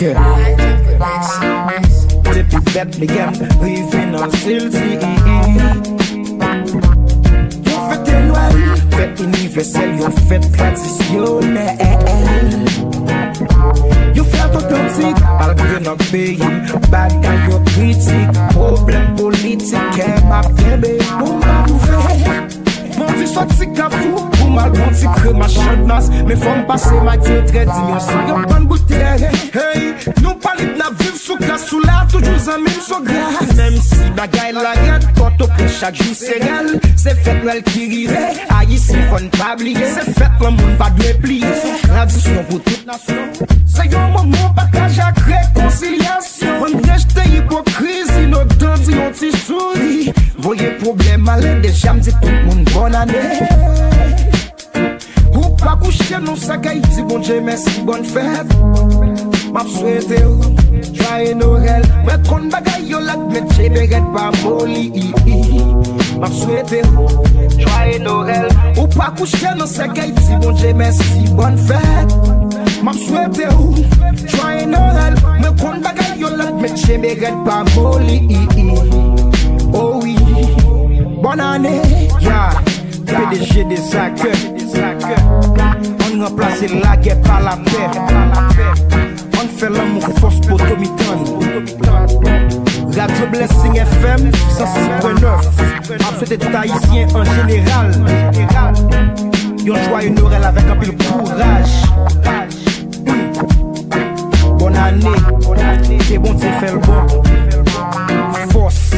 que depuis Bethlehem, rivé dans Silti. Yon fête Noël, fête universelle, yon fête traditionnelle. Yon fête authentique, malgré notre pays, bagaille yon critique, problème politique, m'a kembe, ou m'a bouffé. Mon vie sorti kafou, ou mal bon ti crée ma chadnas, mais faut m'passer ma tête très digne, yon bonne bouteille. Hey, nous parlons de la vivre sous glace, sous la toujours en mille sur glace. Même si bagaille la regarde, quand on prend chaque jour c'est réel. C'est fait Noël qui rive, a ici faut ne pas oublier. C'est fait le monde pas de plier, tradition pour toute nation. C'est un moment partage à réconciliation. On reste hypocrisie, nos dents y ont ti souri. Voyez problème à l'aide, déjà me dit tout le monde bonne année. Ou pas coucher, non ça gagne, dit bon Dieu merci, bonne fête. M'a souhaité joyeux Noël, mais trop de bagaille yo la met chéberet pas molly. M'a souhaité joyeux Noël, ou pas coucher dans sa gaille, dit bon Dieu merci, bonne fête. M'a souhaité joyeux Noël, mais trop de bagaille yo la met chéberet pas molly. Oh oui, bonne année, ya PDG des accueils. On remplace la guerre par la paix. On fait l'amour force pour Tomiton. Radio Blessing FM 106.9. A fait des haïtiens en général. Yon joyeux Noël avec un peu de courage. Bonne année, c'est bon, c'est fait le bon. Force.